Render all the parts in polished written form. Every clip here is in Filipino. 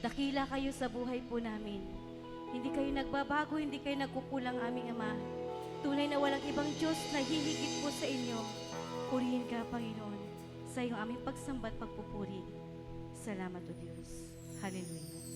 Dakila kayo sa buhay po namin. Hindi kayo nagbabago, hindi kayo nagkukulang, aming Ama. Tunay na walang ibang Diyos na hihigit po sa inyo. Purihin ka, Panginoon, sa iyong aming pagsamba at pagpupuri. Salamat, O Diyos. Hallelujah.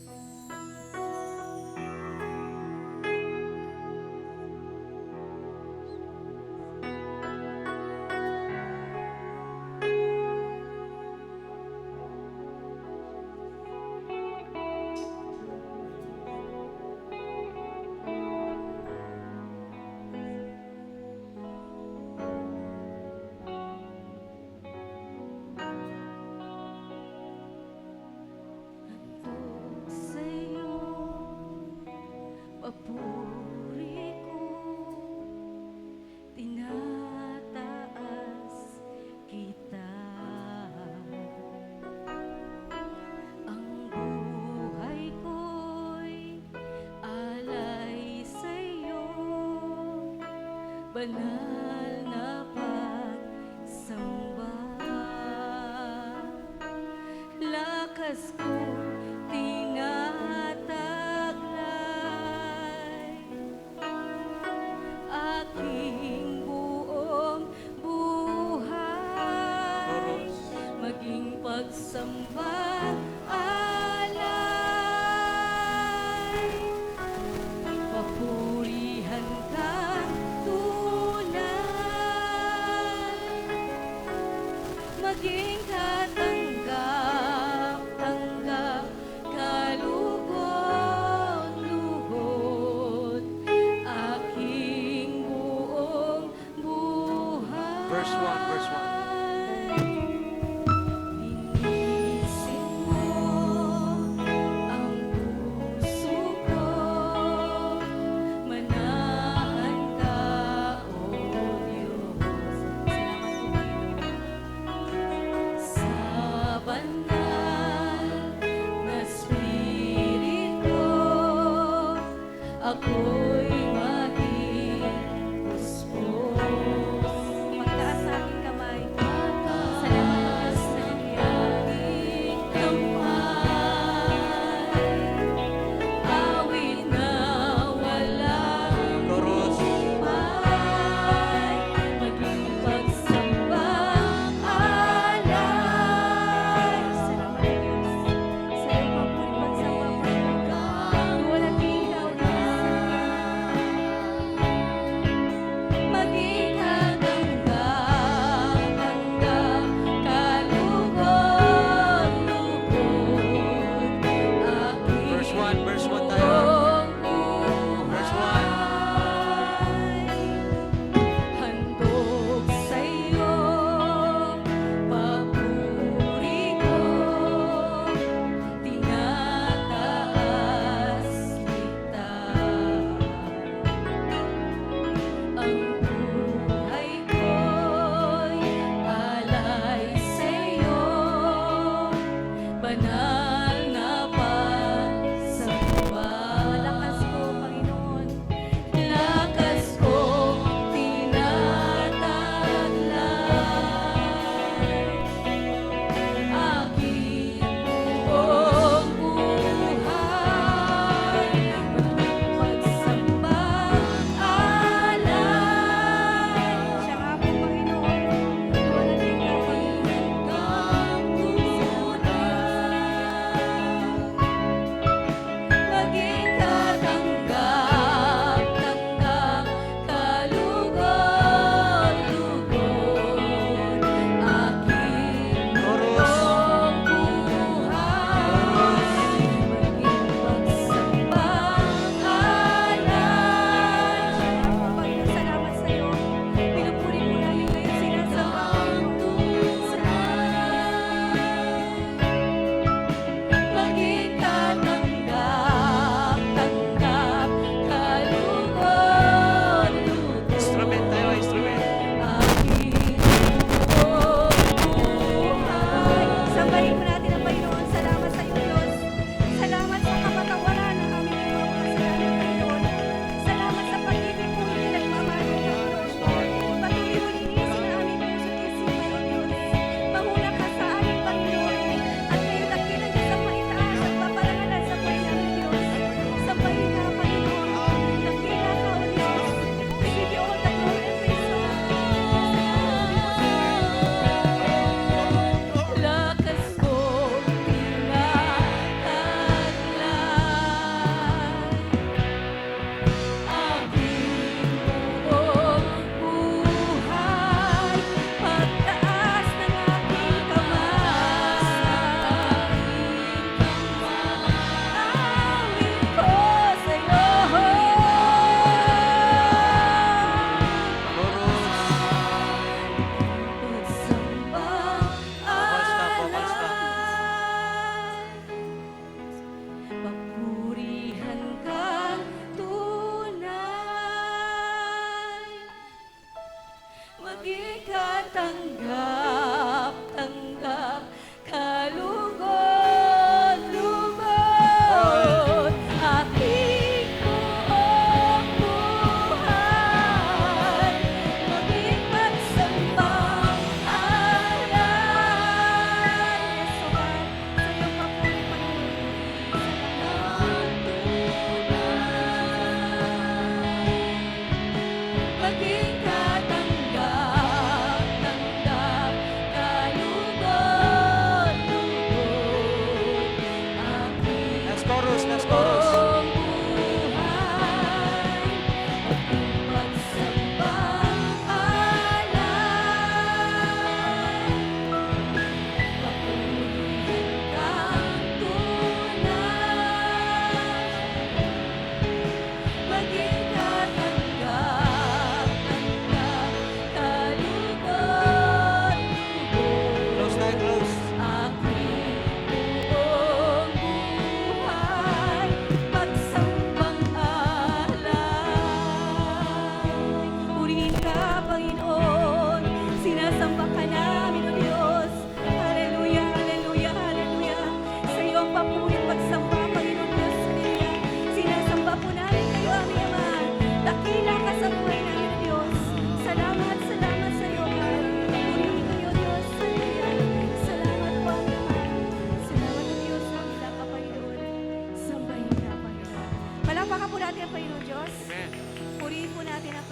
Papuri ko, tinataas kita. Ang buhay ko'y alay sa'yo, banal na pagsamba. Lakas ko aking buong buhay, maging pagsamba alay. Papurihan kang tunay, maging katanggap-tanggap, kalugod-lugod, aking buong buhay. Verse 1, verse 1. Linisin mo ang puso ko, manahan ka, O Diyos. Sa banal na Espiritu, ako'y maging puspos. Magtaas sa aking kamay. Salamat sa aking kamay. Awit na walang Chorus. hukay, maging pagsambang alay. Salamat, Diyos. Sa iyo pa po'y pagsamba, Panginoon. Walang ikaw, maging katanggap-tanggap, kalugod-lugod, aking Verse 1, verse 1 tayo. buong Verse 1. buhay. Handog sa'yo, papuri ko, tinataas kita. Ang buhay ko'y alay sa'yo, banal na pagsamba. Lakas ko, Panginoon. Lakas ko tinataglay, aking buong buhay, pagsamba alay. Siya nga po, Panginoon, walang ikaw, Panginoon.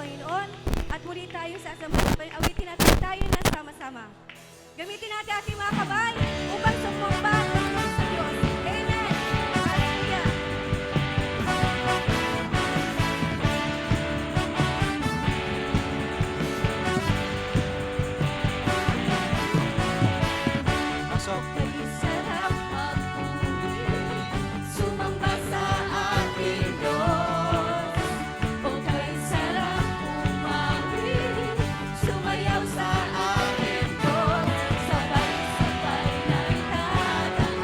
Panginoon at muli tayong sasampulan. Awitin natin tayo na sama-sama. Gamitin natin ating mga kabay upang sumamba sa Diyos. Amen! Hallelujah! Pasok. Kay sarap magpuri, sumamba sa ating Diyos. O kay sarap umawi, sumayaw sa ating Diyos. Sabay-sabay na itatanggi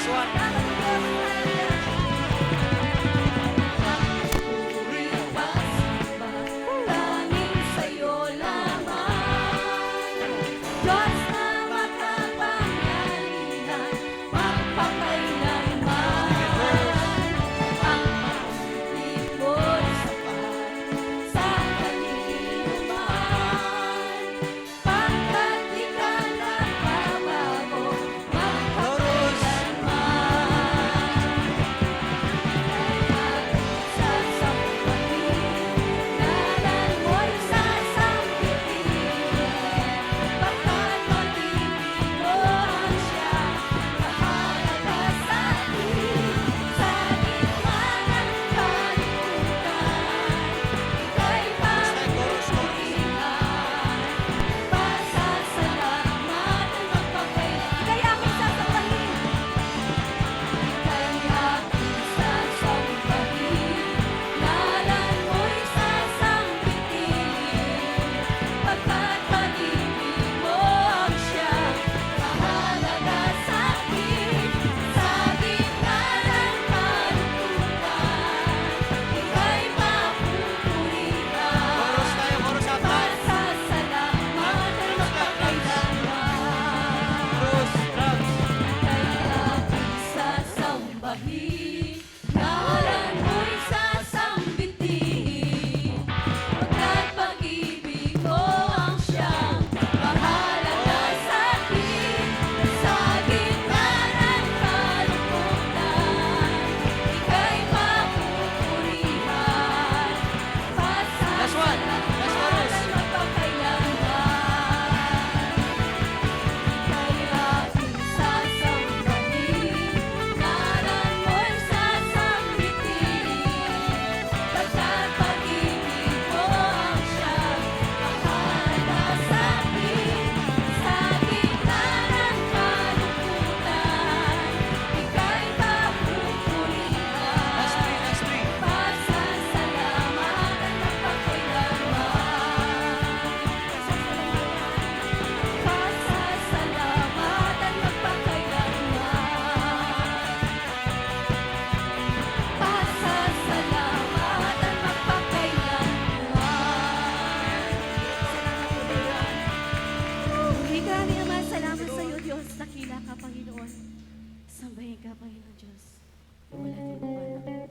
Verse 1. Salamat po, Diyos. Tanging sa'yo lamang, Diyos na makapangyarihan, magpakailanman. Ang pag-ibig mo'y sapat sa kanino man, pagkat di ka nagbabago, Chorus tayo, chorus apat. Chorus, drums. Sasambahin, ngalan mo'y sasambitin, pagkat pag-ibig mo ang siyang mahalaga sa'kin. Sa gitna ng kalungkutan, ika'y mapupurihan. Last one, last chorus. Last three, last three. Pasasalamatan magpakailanman. Pasasalamatan magpakailanman. Muli ka aming Ama, salamat sa iyo, Diyos. Dakila ka, Panginoon. Sambahin ka, Panginoon Diyos. Wala din mo ba salamat.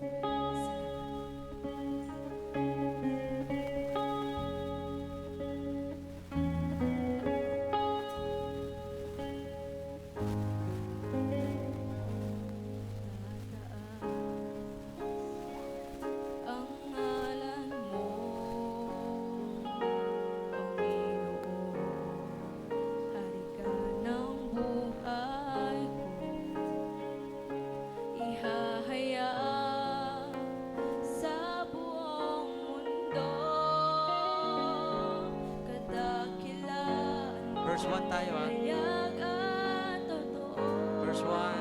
Ang ngalan mo, Panginoon, hari ka ng buhay ko, ihahayag sa buong mundo, kadakilaan mo, Verse 1 tayo, ha? hayag at totoo. Verse 1.